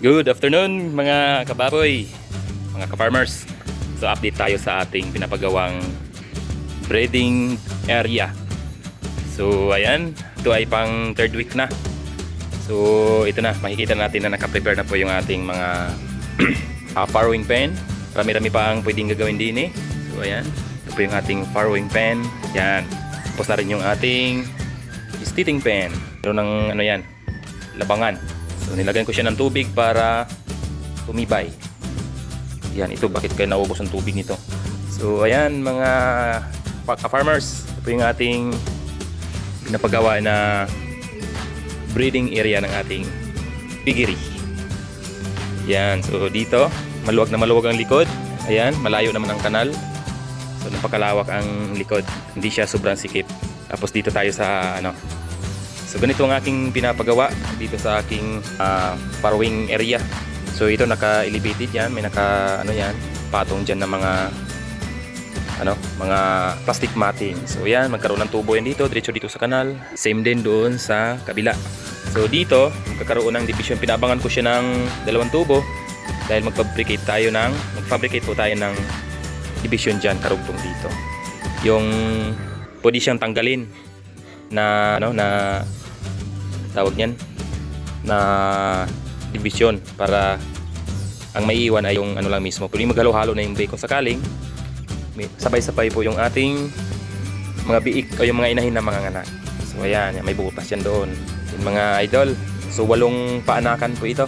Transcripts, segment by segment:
Good afternoon mga kababoy, mga ka-farmers. So update tayo sa ating pinapagawang breeding area. So ayan, ito ay pang third week na. So ito na, makikita natin na naka-prepare na po yung ating mga farrowing pen. Marami-rami pa ang pwedeng gagawin din eh. So ayan, ito po yung ating farrowing pen. Yan, tapos na rin yung ating steating pen. Meron ng ano yan, labangan. So nilagyan ko siya ng tubig para tumibay. Yan, ito bakit kaya naubos ang tubig nito. So ayan mga ka-farmers, ito yung ating pinapagawa na breeding area ng ating piggery. Yan, so dito maluwag na maluwag ang likod. Ayan, malayo naman ang kanal. So napakalawak ang likod, hindi siya sobrang sikip. Tapos dito tayo sa ano. So ganito ang aking pinapagawa dito sa aking farrowing area. So ito naka-elevated yan, may naka ano yan, patong diyan ng mga plastic matting. So yan, magkaroon ng tubo yan dito, diretso dito sa kanal. Same din doon sa kabila. So dito, magkakaroon ng division. Pinabangan ko siya ng dalawang tubo dahil magfabricate po tayo ng division diyan karugtong dito. Yung pwede siyang tanggalin na tawag niyan na division para ang maiiwan ay yung ano lang mismo. Pwede maghalo-halo na yung bacon sakaling sabay-sabay po yung ating mga biik o yung mga inahin na mga nganak. So ayan, may butas yan doon. Yung mga idol. So 8 paanakan po ito.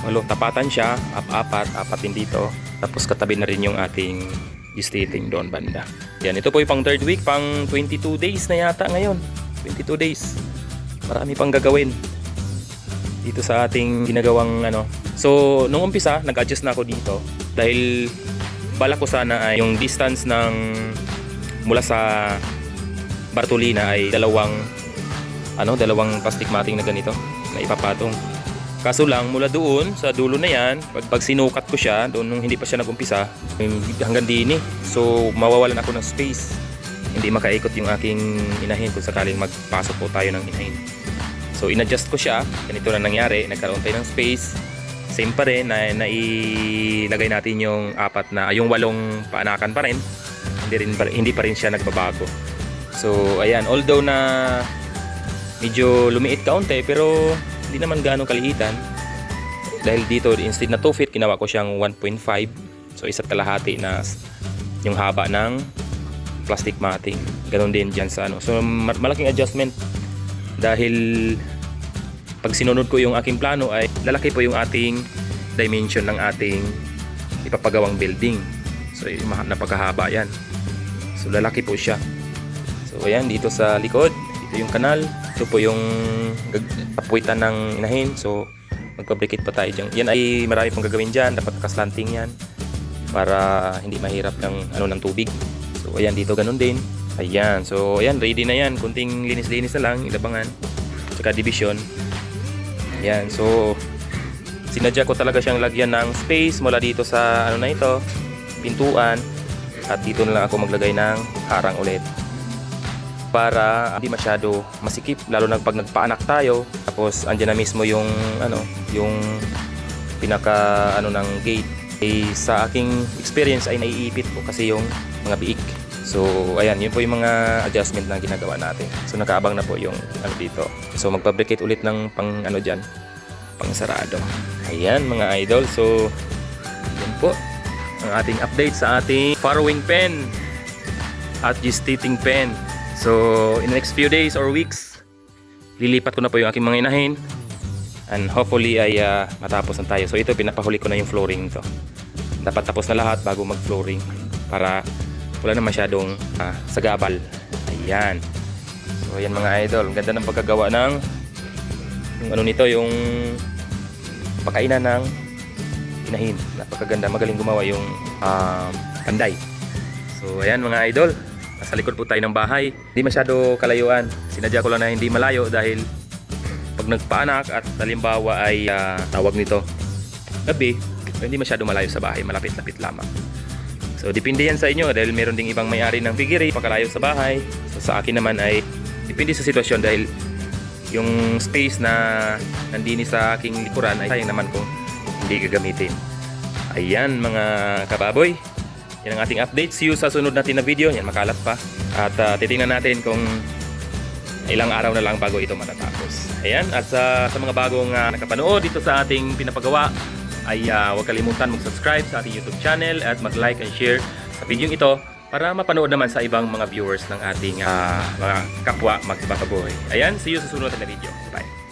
8 tapatan siya, apat din dito. Tapos katabi na rin yung ating gestating doon banda. Yan, ito po yung pang third week, pang 22 days na yata ngayon. 22 days. Marami pang gagawin dito sa ating ginagawang ano. So nung umpisa nag-adjust na ako dito dahil bala ko sana ay yung distance ng mula sa Bartolina ay dalawang plastic matting na ganito na ipapatong. Kaso lang mula doon sa dulo na yan, pag sinukat ko siya doon nung hindi pa siya nag-umpisa hanggang din so mawawalan ako ng space. Hindi makaikot yung aking inahin kung sakaling magpasok po tayo ng inahin. So in-adjust ko siya, ganito na nangyari, nagkaroon tayo ng space. Same pa rin na nailagay natin yung 8 paanakan pa rin. Hindi pa rin siya nagbabago. So ayan, although na medyo lumiit kaunti pero hindi naman gaano kaliitan. Dahil dito instead na 2 feet, ginawa ko siyang 1.5. So isa't kalahati na yung haba ng plastic matting. Ganon din dyan sa ano. So malaking adjustment dahil pag sinunod ko yung aking plano ay lalaki po yung ating dimension ng ating ipapagawang building. So napakahaba yan. So lalaki po siya. So ayan, dito sa likod, dito yung kanal, ito po yung tapuitan ng inahin. So magpabricate pa tayo dyan. Yan ay marami pong gagawin dyan. Dapat nakaslanting yan para hindi mahirap ng tubig. So ayan, dito ganun din. Ayan, so ayan, ready na yan. Kunting linis-linis na lang, ilabangan tsaka division. Ayan, so sinadya ko talaga siyang lagyan ng space mula dito sa ito, pintuan. At dito na lang ako maglagay ng harang ulit para hindi masyado masikip, lalo na pag nagpaanak tayo. Tapos andyan na mismo yung yung pinaka ng gate. Sa aking experience ay naiipit po kasi yung mga biik. So ayan, yun po yung mga adjustment na ginagawa natin. So nakaabang na po yung dito. So magpabricate ulit ng pang sarado. Ayan mga idol. So yan po ang ating update sa ating farrowing pen at gestating pen. So in the next few days or weeks, lilipat ko na po yung aking mga inahin and hopefully ay matapos na tayo. So ito, pinapahuli ko na yung flooring to. Dapat tapos na lahat bago mag-flooring para wala na masyadong sagabal. Ayan. So ayan mga idol, ang ganda ng pagkagawa ng yung pagkainan ng inahin. Napakaganda, magaling gumawa yung panday. So ayan mga idol, nasa likod po tayo ng bahay. Hindi masyado kalayuan. Sinadya ko lang na hindi malayo dahil pag nagpaanak at halimbawa ay tawag nito gabi, hindi masyado malayo sa bahay, malapit-lapit lamang. So depende yan sa inyo dahil meron ding ibang may-ari ng piggery pakalayo sa bahay. So sa akin naman ay depende sa sitwasyon dahil yung space na nandini sa aking likuran ay sayang naman kung hindi gagamitin. Ayan mga kababoy, yan ang ating update. See you sa sunod natin na video. Yan, makalat pa. At titingnan natin kung ilang araw na lang bago ito matatapos. Ayan, at sa mga bagong nakapanood dito sa ating pinapagawa ay huwag kalimutan mag-subscribe sa ating YouTube channel at mag-like and share sa video ito para mapanood naman sa ibang mga viewers ng ating mga kapwa magbababoy. Ayan, see you sa sunod na video. Bye!